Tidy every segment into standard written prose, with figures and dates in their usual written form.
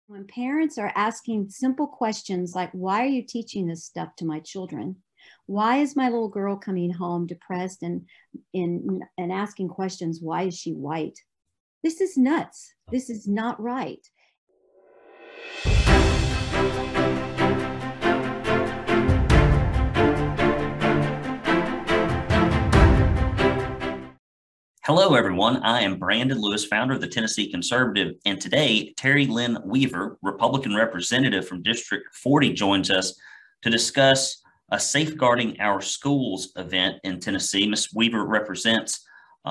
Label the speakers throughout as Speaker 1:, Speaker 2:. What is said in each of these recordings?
Speaker 1: When parents are asking simple questions like, why are you teaching this stuff to my children? Why is my little girl coming home depressed and asking questions, why is she white? This is nuts. This is not right.
Speaker 2: Hello, everyone. I am Brandon Lewis, founder of the Tennessee Conservative, and today Terri Lynn Weaver, Republican representative from District 40, joins us to discuss a Safeguarding Our Schools event in Tennessee. Ms. Weaver represents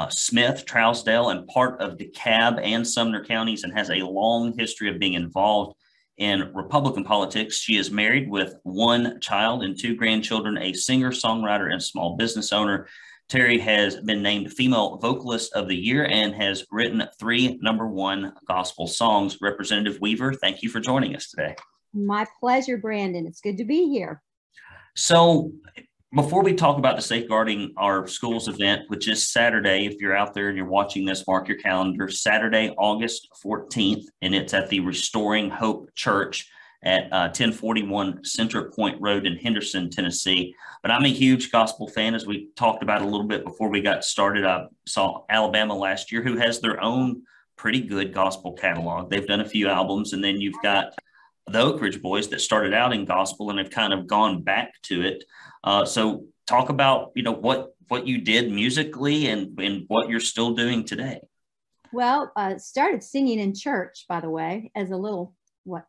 Speaker 2: Smith, Trousdale, and part of DeKalb and Sumner counties and has a long history of being involved in Republican politics. She is married with one child and two grandchildren, a singer, songwriter, and small business owner. Terri has been named Female Vocalist of the Year and has written 3 #1 gospel songs. Representative Weaver, thank you for joining us today.
Speaker 1: My pleasure, Brandon. It's good to be here.
Speaker 2: So before we talk about the Safeguarding Our Schools event, which is Saturday, if you're out there and you're watching this, mark your calendar, Saturday, August 14th, and it's at the Restoring Hope Church at 1041 Center Point Road in Henderson, Tennessee. But I'm a huge gospel fan, as we talked about a little bit before we got started. I saw Alabama last year, who has their own pretty good gospel catalog. They've done a few albums, and then you've got the Oak Ridge Boys that started out in gospel and have kind of gone back to it. So talk about, what you did musically and what you're still doing today.
Speaker 1: Well, started singing in church, by the way, as a little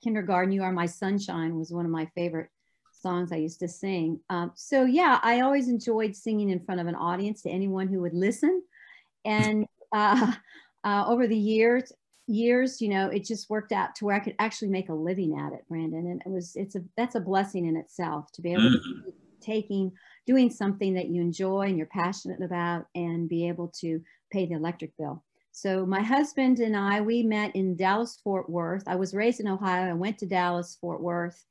Speaker 1: kindergarten. You Are My Sunshine was one of my favorite songs I used to sing. So yeah, I always enjoyed singing in front of an audience to anyone who would listen. And over the years, it just worked out to where I could actually make a living at it, Brandon. And that's a blessing in itself to be able to doing something that you enjoy and you're passionate about and be able to pay the electric bill. So my husband and I, we met in Dallas, Fort Worth. I was raised in Ohio. I went to Dallas, Fort Worth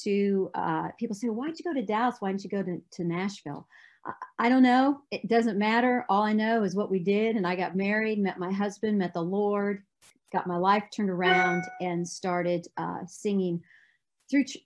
Speaker 1: to, people say, why'd you go to Dallas? Why didn't you go to Nashville? I don't know. It doesn't matter. All I know is what we did. And I got married, met my husband, met the Lord, got my life turned around and started singing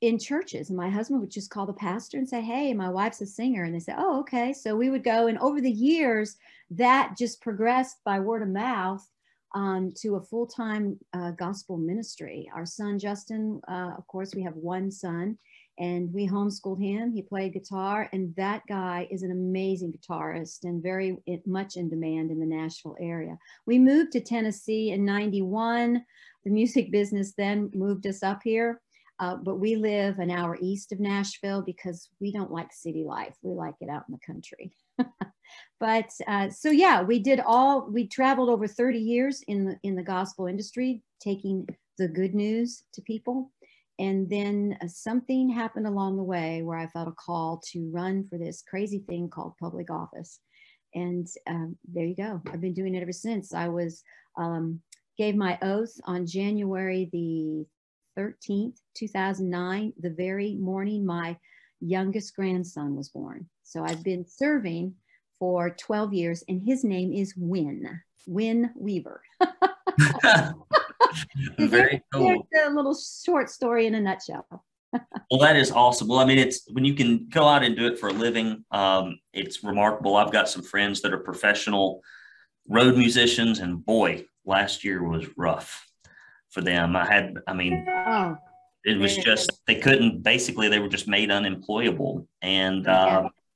Speaker 1: in churches. And my husband would just call the pastor and say, hey, my wife's a singer. And they say, oh, okay. So we would go. And over the years, that just progressed by word of mouth to a full-time gospel ministry. Our son, Justin, of course, we have one son, and we homeschooled him. He played guitar, and that guy is an amazing guitarist and very much in demand in the Nashville area. We moved to Tennessee in '91. The music business then moved us up here. But we live an hour east of Nashville because we don't like city life. We like it out in the country. But so yeah, we traveled over 30 years in the gospel industry, taking the good news to people. And then something happened along the way where I felt a call to run for this crazy thing called public office. And there you go. I've been doing it ever since. I gave my oath on January the 13th, 2009, the very morning my youngest grandson was born. So I've been serving for 12 years, and his name is Win Weaver.
Speaker 2: Very cool.
Speaker 1: Here's a little short story in a nutshell.
Speaker 2: Well, that is awesome. Well, I mean, it's when you can go out and do it for a living, it's remarkable. I've got some friends that are professional road musicians, and boy, last year was rough for them. It was just, they were just made unemployable. And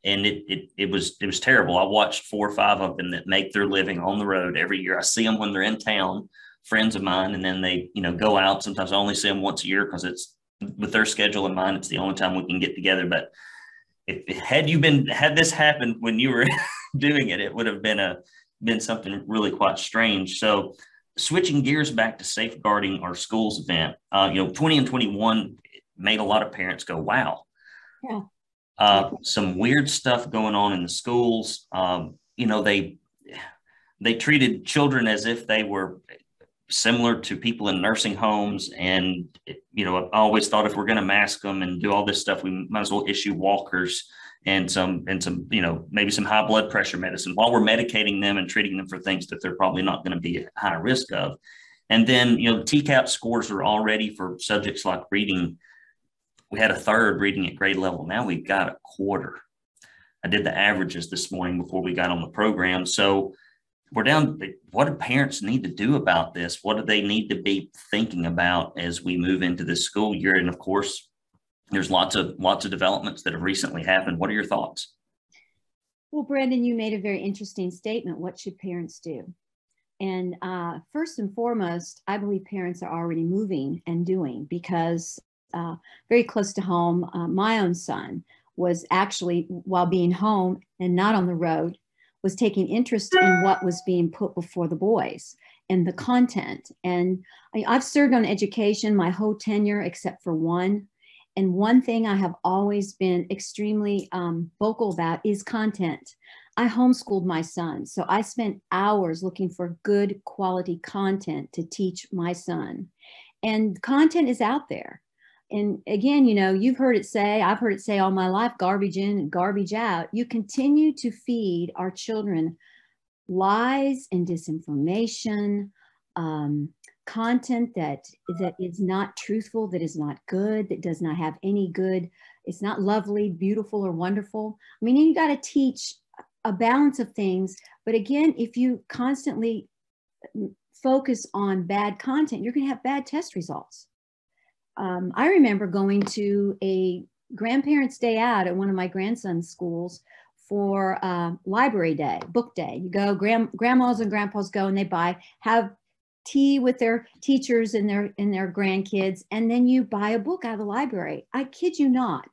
Speaker 2: it was terrible. I watched 4 or 5 of them that make their living on the road every year. I see them when they're in town, friends of mine, and then they, go out. Sometimes I only see them once a year because it's with their schedule in mind. It's the only time we can get together. But had this happened when you were doing it, it would have been something really quite strange. So switching gears back to Safeguarding Our Schools event, 20 and 21 made a lot of parents go, wow. Yeah. Some weird stuff going on in the schools. They treated children as if they were similar to people in nursing homes. And, I always thought if we're going to mask them and do all this stuff, we might as well issue walkers and some, maybe some high blood pressure medicine while we're medicating them and treating them for things that they're probably not going to be at high risk of. And then, you know, TCAP scores are already for subjects like reading. We had a third reading at grade level. Now we've got a quarter. I did the averages this morning before we got on the program. So we're down. What do parents need to do about this? What do they need to be thinking about as we move into this school year? And of course, there's lots of developments that have recently happened. What are your thoughts?
Speaker 1: Well, Brandon, you made a very interesting statement. What should parents do? And first and foremost, I believe parents are already moving and doing, because very close to home, my own son was actually, while being home and not on the road, was taking interest in what was being put before the boys and the content. And I've served on education my whole tenure except for one. And one thing I have always been extremely vocal about is content. I homeschooled my son, so I spent hours looking for good quality content to teach my son. And content is out there. And again, you know, you've heard it say, I've heard it say all my life, garbage in and garbage out. You continue to feed our children lies and disinformation, content that is not truthful, that is not good, that does not have any good, it's not lovely, beautiful, or wonderful. I mean, you got to teach a balance of things. But again, if you constantly focus on bad content, you're going to have bad test results. I remember going to a grandparents' day out at one of my grandson's schools for library day, book day. You go, grandmas and grandpas go, and they have tea with their teachers and their grandkids, and then you buy a book out of the library. I kid you not.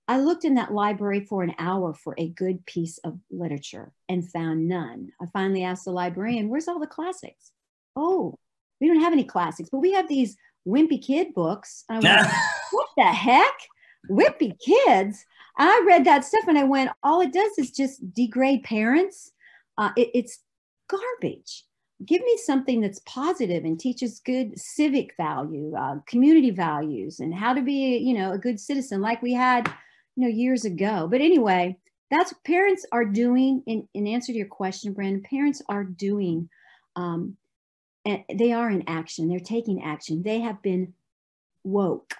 Speaker 1: I looked in that library for an hour for a good piece of literature and found none. I finally asked the librarian, "Where's all the classics?" "Oh, we don't have any classics, but we have these wimpy kid books." And I went, "What the heck? Wimpy kids?" And I read that stuff and I went, all it does is just degrade parents. It's garbage. Give me something that's positive and teaches good civic value, community values, and how to be, you know, a good citizen like we had, you know, years ago. But anyway, that's what parents are doing. In answer to your question, Brandon, parents are doing, and they are in action. They're taking action. They have been woke.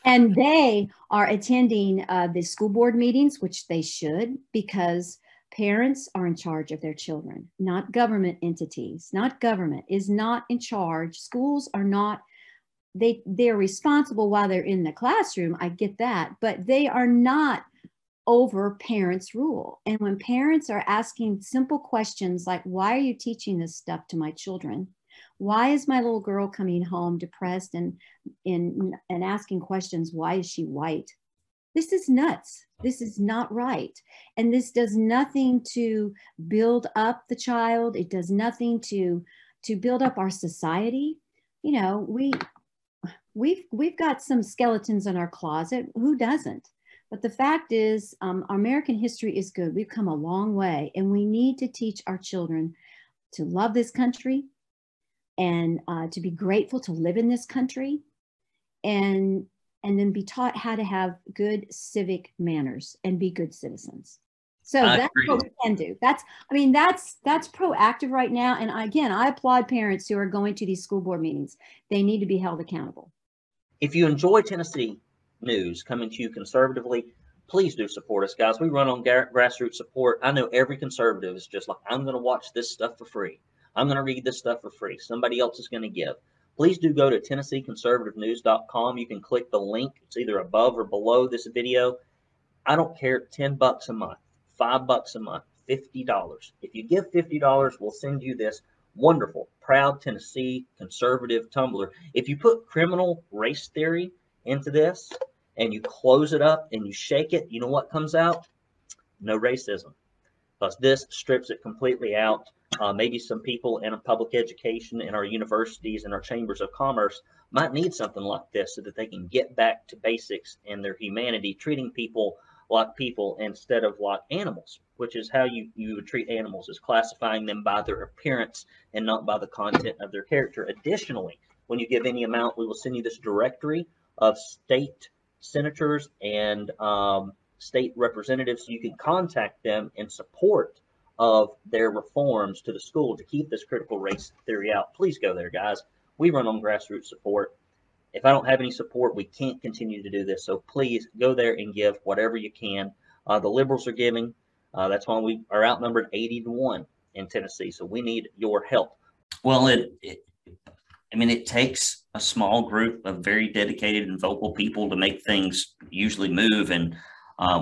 Speaker 1: And they are attending the school board meetings, which they should, because parents are in charge of their children, not government entities. Not government is not in charge. Schools are not, they're responsible while they're in the classroom. I get that, but they are not over parents' rule. And when parents are asking simple questions like, why are you teaching this stuff to my children? Why is my little girl coming home depressed and asking questions? Why is she white? This is nuts. This is not right. And this does nothing to build up the child. It does nothing to build up our society. You know, we've got some skeletons in our closet. Who doesn't? But the fact is, our American history is good. We've come a long way, and we need to teach our children to love this country and to be grateful to live in this country, and then be taught how to have good civic manners and be good citizens. So that's what we can do. That's proactive right now. And again, I applaud parents who are going to these school board meetings. They need to be held accountable.
Speaker 3: If you enjoy Tennessee news coming to you conservatively, please do support us, guys. We run on grassroots support. I know every conservative is just like, I'm going to watch this stuff for free. I'm going to read this stuff for free. Somebody else is going to give. Please do go to TennesseeConservativeNews.com. You can click the link. It's either above or below this video. I don't care, $10 a month, $5 a month, $50. If you give $50, we'll send you this wonderful, proud Tennessee conservative tumbler. If you put criminal race theory into this and you close it up and you shake it, you know what comes out? No racism. Because this strips it completely out. Maybe some people in a public education in our universities and our chambers of commerce might need something like this so that they can get back to basics in their humanity, treating people like people instead of like animals, which is how you would treat animals, is classifying them by their appearance and not by the content of their character. Additionally, when you give any amount, we will send you this directory of state senators and state representatives, so you can contact them in support of their reforms to the school to keep this critical race theory out, please go there, guys. We run on grassroots support. If I don't have any support, we can't continue to do this. So please go there and give whatever you can. The liberals are giving. That's why we are outnumbered 80-1 in Tennessee. So we need your help.
Speaker 2: Well, it takes a small group of very dedicated and vocal people to make things usually move. And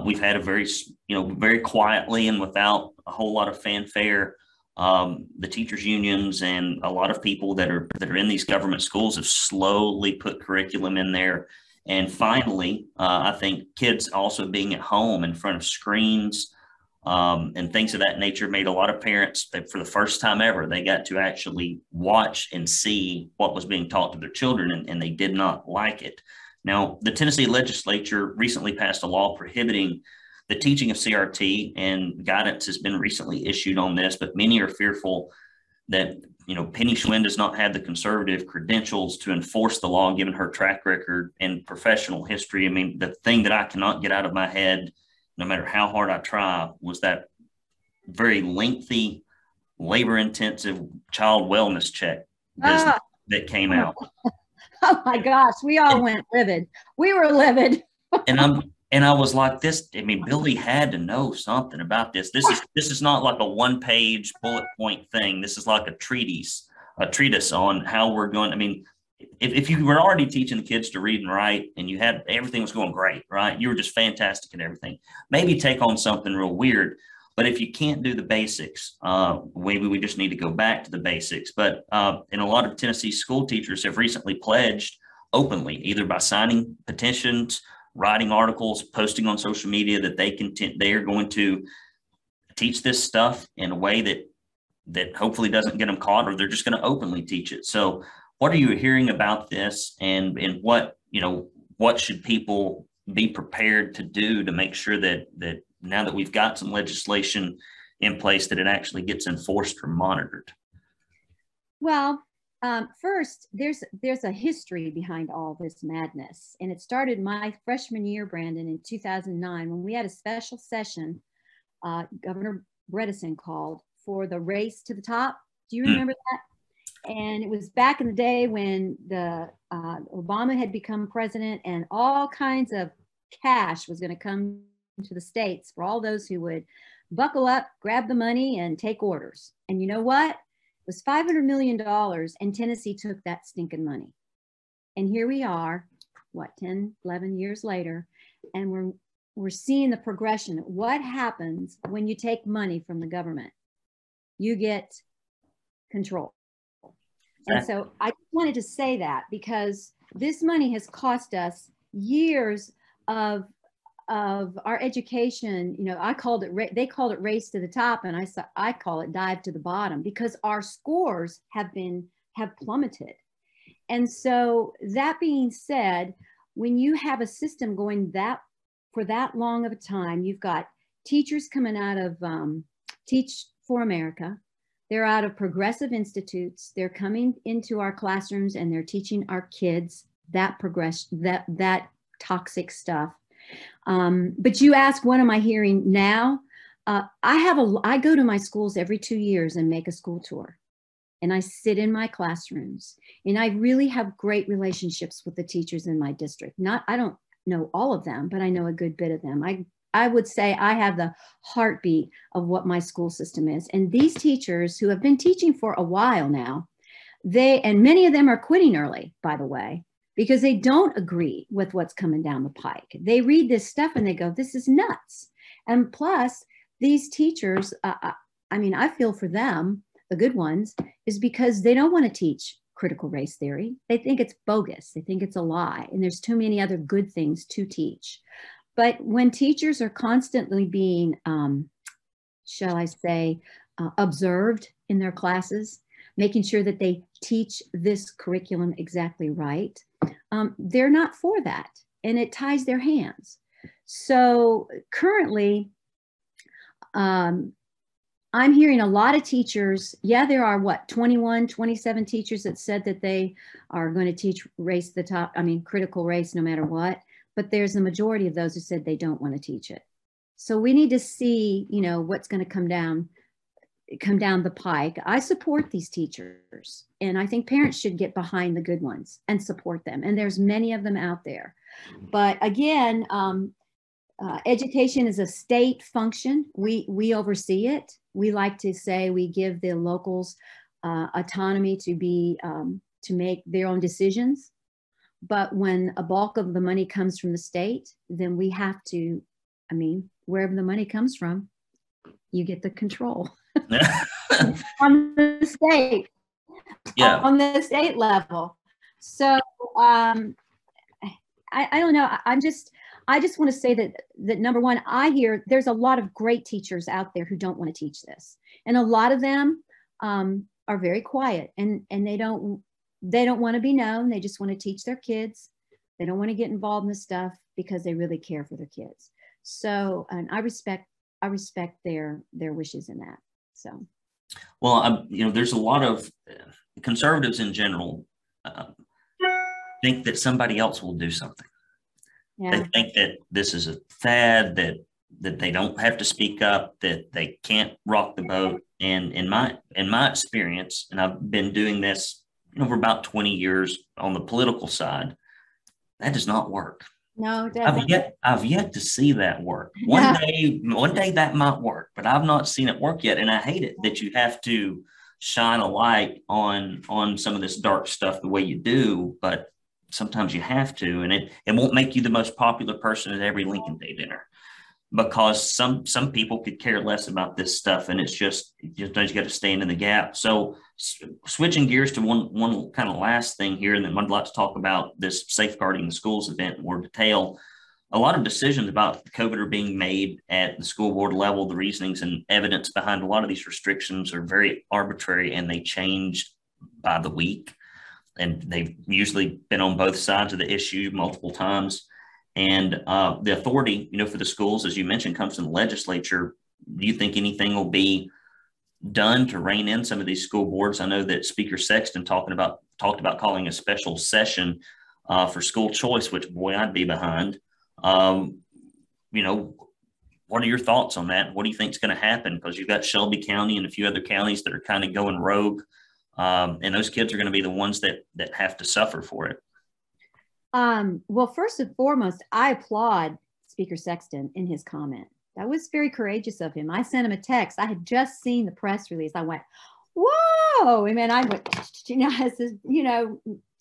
Speaker 2: we've had a very quietly and without a whole lot of fanfare, the teachers unions and a lot of people that are in these government schools have slowly put curriculum in there. And finally, I think kids also being at home in front of screens and things of that nature made a lot of parents that for the first time ever, they got to actually watch and see what was being taught to their children, and they did not like it. Now, the Tennessee legislature recently passed a law prohibiting the teaching of CRT, and guidance has been recently issued on this, but many are fearful that, Penny Schwinn does not have the conservative credentials to enforce the law, given her track record and professional history. I mean, the thing that I cannot get out of my head, no matter how hard I try, was that very lengthy, labor-intensive child wellness check business that came out.
Speaker 1: Oh my gosh, we all went livid. We were livid.
Speaker 2: And I was like, Billy had to know something about this. This is not like a one-page bullet point thing. This is like a treatise on how we're going. If you were already teaching the kids to read and write and you had everything was going great, right? You were just fantastic at everything. Maybe take on something real weird. But if you can't do the basics, maybe we just need to go back to the basics. But and a lot of Tennessee school teachers have recently pledged openly, either by signing petitions, writing articles, posting on social media, that they are going to teach this stuff in a way that hopefully doesn't get them caught, or they're just going to openly teach it. So what are you hearing about this, and what should people be prepared to do to make sure that now that we've got some legislation in place, that it actually gets enforced or monitored?
Speaker 1: Well, first, there's a history behind all this madness. And it started my freshman year, Brandon, in 2009, when we had a special session Governor Bredesen called for the race to the top. Do you remember that? And it was back in the day when Obama had become president, and all kinds of cash was going to come to the states for all those who would buckle up, grab the money, and take orders. And you know what? It was $500 million, and Tennessee took that stinking money. And here we are, 10, 11 years later, and we're seeing the progression. What happens when you take money from the government? You get control. And so I wanted to say that, because this money has cost us years of our education. I called it, they called it race to the top, and I call it dive to the bottom, because our scores have plummeted. And so that being said, when you have a system going for that long of a time, you've got teachers coming out of Teach for America. They're out of progressive institutes. They're coming into our classrooms and they're teaching our kids that toxic stuff. But you ask, what am I hearing now? I go to my schools every 2 years and make a school tour. And I sit in my classrooms, and I really have great relationships with the teachers in my district. I don't know all of them, but I know a good bit of them. I would say I have the heartbeat of what my school system is. And these teachers who have been teaching for a while now, and many of them are quitting early, by the way, because they don't agree with what's coming down the pike. They read this stuff and they go, this is nuts. And plus, these teachers, I feel for them, the good ones, is because they don't want to teach critical race theory. They think it's bogus. They think it's a lie. And there's too many other good things to teach. But when teachers are constantly being, shall I say, observed in their classes, making sure that they teach this curriculum exactly right, they're not for that. And it ties their hands. So currently, I'm hearing a lot of teachers. Yeah, there are 21, 27 teachers that said that they are going to teach race the top, critical race no matter what. But there's a majority of those who said they don't want to teach it. So we need to see, what's going to come down come down the pike. I support these teachers, and I think parents should get behind the good ones and support them. And there's many of them out there. But again, education is a state function. We oversee it. We like to say we give the locals autonomy to make their own decisions. But when a bulk of the money comes from the state, then we have to, I mean, wherever the money comes from, you get the control on the state, on the state level. So I don't know. I just want to say that number one, I hear there's a lot of great teachers out there who don't want to teach this, and a lot of them are very quiet, and they don't want to be known. They just want to teach their kids. They don't want to get involved in this stuff because they really care for their kids. So, and I respect their wishes in that. So,
Speaker 2: well, there's a lot of conservatives in general think that somebody else will do something. Yeah. They think that this is a fad, that they don't have to speak up, that they can't rock the boat. And in my experience, and I've been doing this for about 20 years on the political side, that does not work.
Speaker 1: No, it doesn't.
Speaker 2: I've yet to see that work. One day that might work, but I've not seen it work yet. And I hate it that you have to shine a light on some of this dark stuff the way you do, but sometimes you have to, and it won't make you the most popular person at every Lincoln Day dinner, because some people could care less about this stuff, and it's just you got to stand in the gap. So switching gears to one kind of last thing here, and then I'd like to talk about this Safeguarding the Schools event in more detail. A lot of decisions about COVID are being made at the school board level. The reasonings and evidence behind a lot of these restrictions are very arbitrary, and they change by the week. And they've usually been on both sides of the issue multiple times. And the authority, for the schools, as you mentioned, comes from the legislature. Do you think anything will be done to rein in some of these school boards? I know that Speaker Sexton talked about calling a special session for school choice, which, boy, I'd be behind. What are your thoughts on that? What do you think is going to happen? Because you've got Shelby County and a few other counties that are kind of going rogue. And those kids are going to be the ones that have to suffer for it.
Speaker 1: Well, first and foremost, I applaud Speaker Sexton in his comment. That was very courageous of him. I sent him a text. I had just seen the press release. I went, whoa. I mean, I went, I said,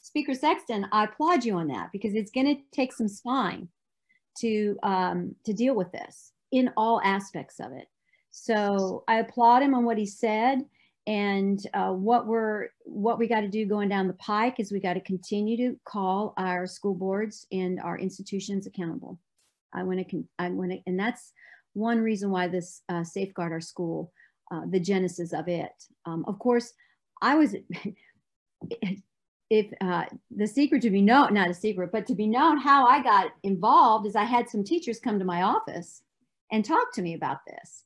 Speaker 1: Speaker Sexton, I applaud you on that, because it's going to take some spine to deal with this in all aspects of it. So I applaud him on what he said. And what we got to do going down the pike is we got to continue to call our school boards and our institutions accountable. And that's one reason why this Safeguard Our School, the genesis of it. Of course, the secret to be known, not a secret, but to be known how I got involved is I had some teachers come to my office and talk to me about this.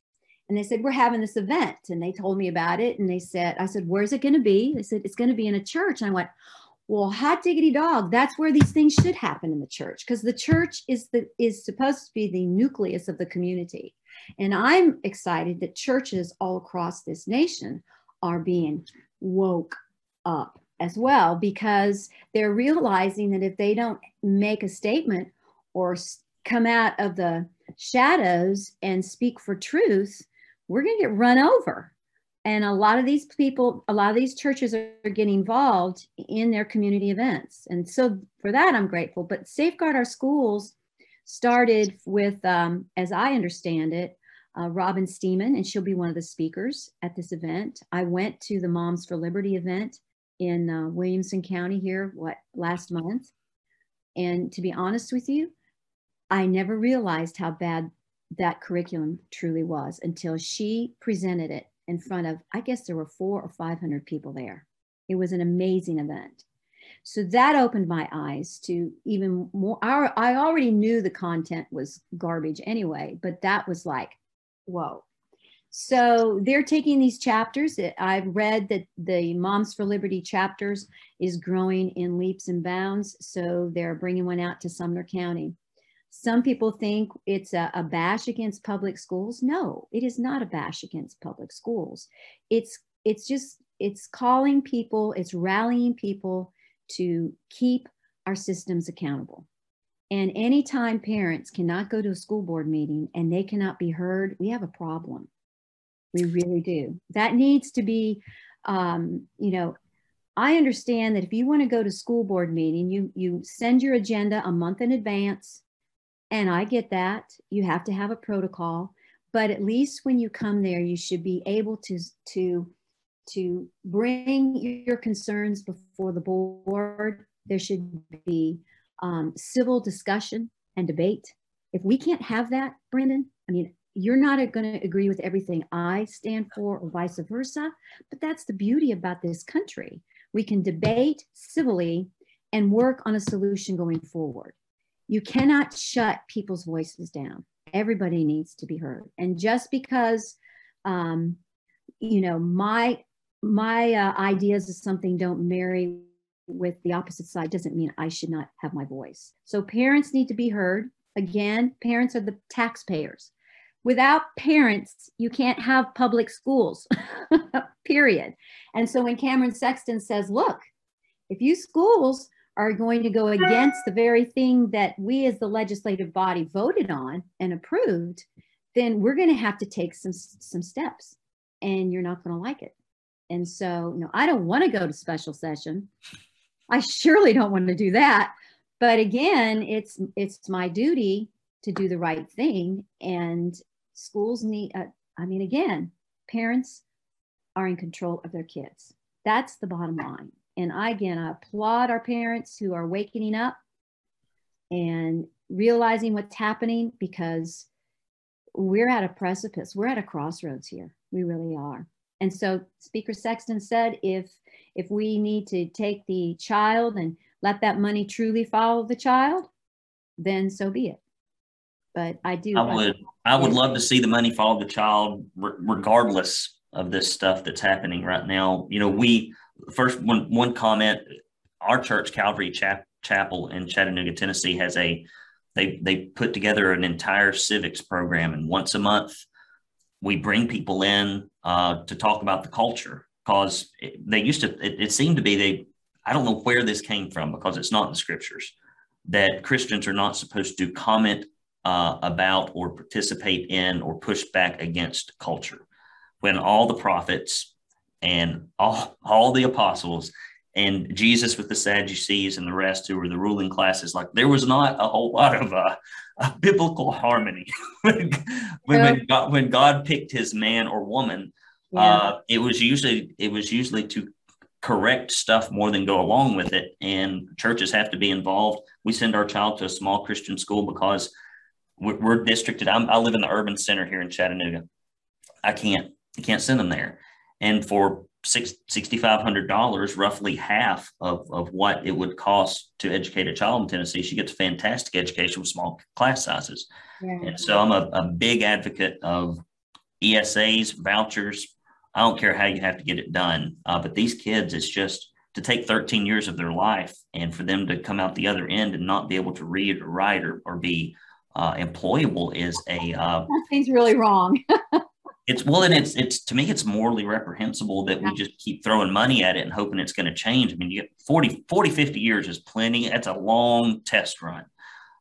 Speaker 1: And they said, we're having this event. And they told me about it. And I said, where's it going to be? They said, it's going to be in a church. And I went, well, hot diggity dog. That's where these things should happen, in the church, because the church is supposed to be the nucleus of the community. And I'm excited that churches all across this nation are being woke up as well, because they're realizing that if they don't make a statement or come out of the shadows and speak for truth, we're going to get run over. And a lot of these people, a lot of these churches are getting involved in their community events. And so for that, I'm grateful. But Safeguard Our Schools started with, as I understand it, Robin Steeman, and she'll be one of the speakers at this event. I went to the Moms for Liberty event in Williamson County here, last month. And to be honest with you, I never realized how bad that curriculum truly was until she presented it in front of, I guess there were 400 or 500 people there. It was an amazing event. So that opened my eyes to even more. I already knew the content was garbage anyway, but that was like, whoa. So they're taking these chapters. I've read that the Moms for Liberty chapters is growing in leaps and bounds. So they're bringing one out to Sumner County. Some people think it's a bash against public schools. No, it is not a bash against public schools. It's calling people, it's rallying people to keep our systems accountable. And anytime parents cannot go to a school board meeting and they cannot be heard, we have a problem. We really do. That needs to be, I understand that if you want to go to school board meeting, you send your agenda a month in advance. And I get that. You have to have a protocol. But at least when you come there, you should be able to bring your concerns before the board. There should be civil discussion and debate. If we can't have that, Brandon, I mean, you're not going to agree with everything I stand for or vice versa, but that's the beauty about this country. We can debate civilly and work on a solution going forward. You cannot shut people's voices down. Everybody needs to be heard. And just because, my ideas of something don't marry with the opposite side doesn't mean I should not have my voice. So parents need to be heard. Again, parents are the taxpayers. Without parents, you can't have public schools, period. And so when Cameron Sexton says, look, if you schools are going to go against the very thing that we as the legislative body voted on and approved, then we're going to have to take some steps, and you're not going to like it. And so, I don't want to go to special session. I surely don't want to do that. But again, it's my duty to do the right thing. And schools need, again, parents are in control of their kids. That's the bottom line. And I applaud our parents who are waking up and realizing what's happening, because we're at a precipice. We're at a crossroads here. We really are. And so Speaker Sexton said, if we need to take the child and let that money truly follow the child, then so be it. But I would
Speaker 2: love to see the money follow the child, regardless of this stuff that's happening right now. One comment, our church, Calvary Chapel in Chattanooga, Tennessee, has they put together an entire civics program, and once a month we bring people in to talk about the culture, because it seemed to be, I don't know where this came from, because it's not in the scriptures, that Christians are not supposed to comment about or participate in or push back against culture, when all the prophets and all the apostles and Jesus with the Sadducees and the rest who were the ruling classes, like, there was not a whole lot of biblical harmony when God picked his man or woman. Yeah. It was usually to correct stuff more than go along with it, and churches have to be involved. We send our child to a small Christian school because we're districted. I live in the urban center here in Chattanooga. I can't send them there. And for $6,500, roughly half of what it would cost to educate a child in Tennessee, she gets a fantastic education with small class sizes. Yeah. And so I'm a big advocate of ESAs, vouchers. I don't care how you have to get it done. But these kids, it's just to take 13 years of their life, and for them to come out the other end and not be able to read or write or be employable is
Speaker 1: something's really wrong.
Speaker 2: It's to me, it's morally reprehensible that we just keep throwing money at it and hoping it's going to change. I mean, you get 40, 50 years is plenty. That's a long test run,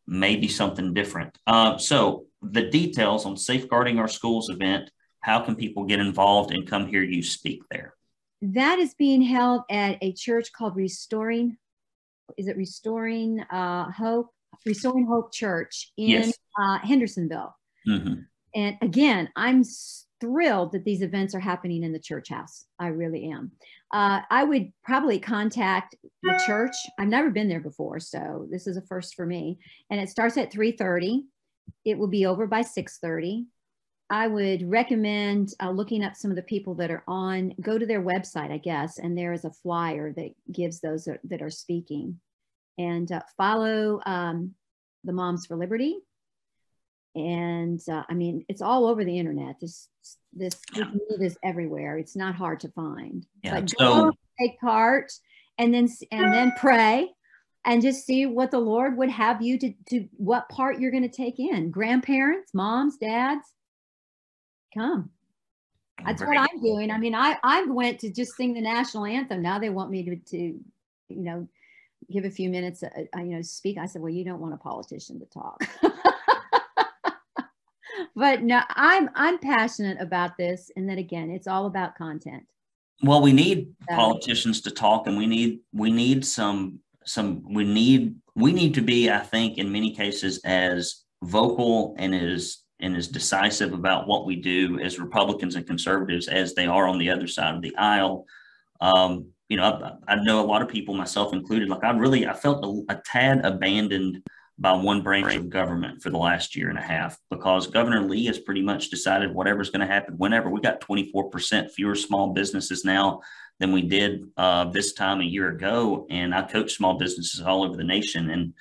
Speaker 2: maybe something different. So the details on Safeguarding Our Schools event, how can people get involved and come hear you speak there?
Speaker 1: That is being held at a church called Restoring Hope Church in
Speaker 2: yes.
Speaker 1: Hendersonville. Mm-hmm. And again, I'm thrilled that these events are happening in the church house. I really am. I would probably contact the church. I've never been there before, so this is a first for me. And it starts at 3:30. It will be over by 6:30. I would recommend looking up some of the people that are on, go to their website, I guess, and there is a flyer that gives those that are speaking. And follow the Moms for Liberty. And it's all over the internet. This need is everywhere. It's not hard to find. Yeah, but go take part and then pray. and just see what the Lord would have you to what part you're going to take in. Grandparents, moms, dads, come. That's what I'm doing. I mean, I went to just sing the national anthem. Now they want me to give a few minutes, speak. I said, well, you don't want a politician to talk. But no, I'm passionate about this. And then again, it's all about content.
Speaker 2: Well, we need politicians to talk, and we need to be, I think, in many cases, as vocal and as decisive about what we do as Republicans and conservatives as they are on the other side of the aisle. I know a lot of people, myself included, like I felt a tad abandoned by one branch of government for the last year and a half, because Governor Lee has pretty much decided whatever's going to happen whenever. We got 24% fewer small businesses now than we did this time a year ago. And I coach small businesses all over the nation, and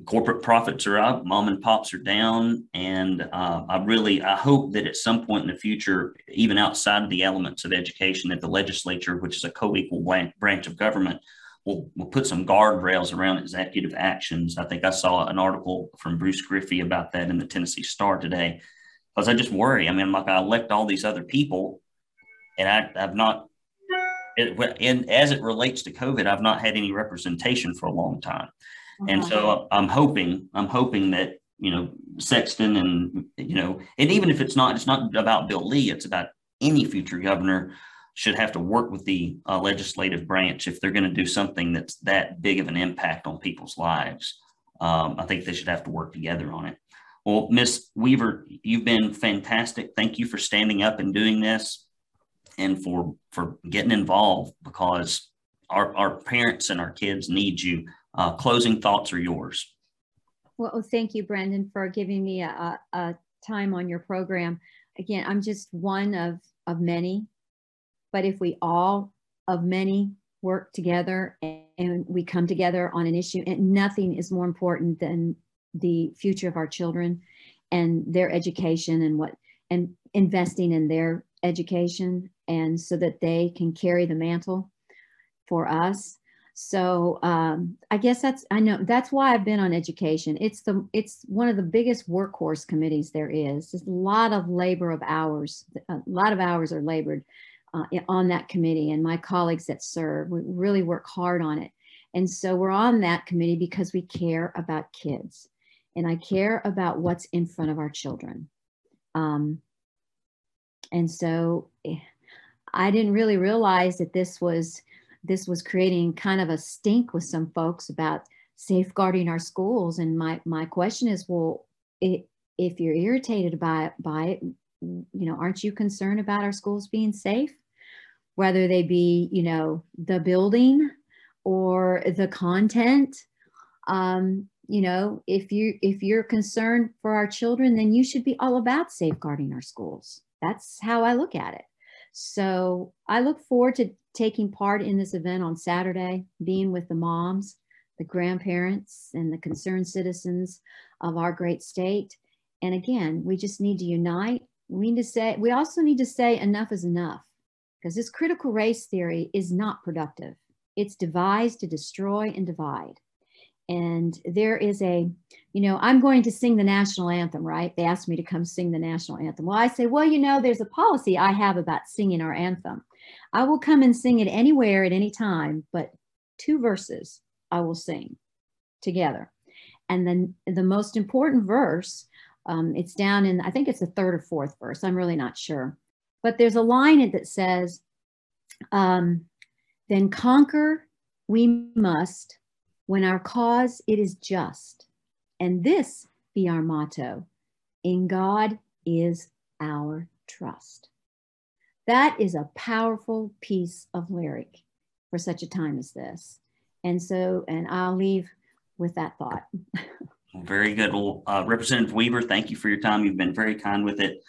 Speaker 2: corporate profits are up, mom and pops are down. And I hope that at some point in the future, even outside of the elements of education, that the legislature, which is a co-equal branch of government, will put some guardrails around executive actions. I think I saw an article from Bruce Griffey about that in the Tennessee Star today, because I just worry. I mean, like, I elect all these other people, and I've not, and as it relates to COVID, I've not had any representation for a long time. And so I'm hoping that, Sexton and even if it's not about Bill Lee, it's about any future governor should have to work with the legislative branch if they're going to do something that's that big of an impact on people's lives. I think they should have to work together on it. Well, Ms. Weaver, you've been fantastic. Thank you for standing up and doing this, and for getting involved, because our parents and our kids need you. Closing thoughts are yours.
Speaker 1: Well, thank you, Brendan, for giving me a time on your program. Again, I'm just one of many, but if we all of many work together and we come together on an issue, and nothing is more important than the future of our children and their education and investing in their education, and so that they can carry the mantle for us. So I guess that's why I've been on education. It's one of the biggest workhorse committees there is. There's a lot of hours. A lot of hours are labored on that committee, and my colleagues that serve, we really work hard on it. And so we're on that committee because we care about kids, and I care about what's in front of our children. And so I didn't really realize that this was creating kind of a stink with some folks about safeguarding our schools. And my question is, well, if you're irritated by it, aren't you concerned about our schools being safe, whether they be, the building or the content? If you're concerned for our children, then you should be all about safeguarding our schools. That's how I look at it. So I look forward to taking part in this event on Saturday, being with the moms, the grandparents, and the concerned citizens of our great state. And again, we just need to unite. We also need to say enough is enough, because this critical race theory is not productive. It's devised to destroy and divide. And there is I'm going to sing the national anthem, right? They asked me to come sing the national anthem. Well, I say, there's a policy I have about singing our anthem. I will come and sing it anywhere at any time, but 2 verses I will sing together. And then the most important verse, it's down in, I think it's the 3rd or 4th verse. I'm really not sure. But there's a line in it that says, then conquer we must, when our cause it is just, and this be our motto, in God is our trust. That is a powerful piece of lyric for such a time as this. And I'll leave with that thought.
Speaker 2: Very good. Well, Representative Weaver, thank you for your time. You've been very kind with it.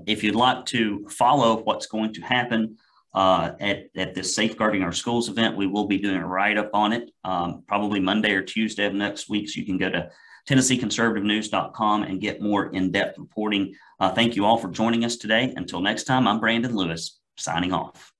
Speaker 2: If you'd like to follow what's going to happen at this Safeguarding Our Schools event, we will be doing a write-up on it probably Monday or Tuesday of next week. So you can go to TennesseeConservativeNews.com and get more in-depth reporting. Thank you all for joining us today. Until next time, I'm Brandon Lewis, signing off.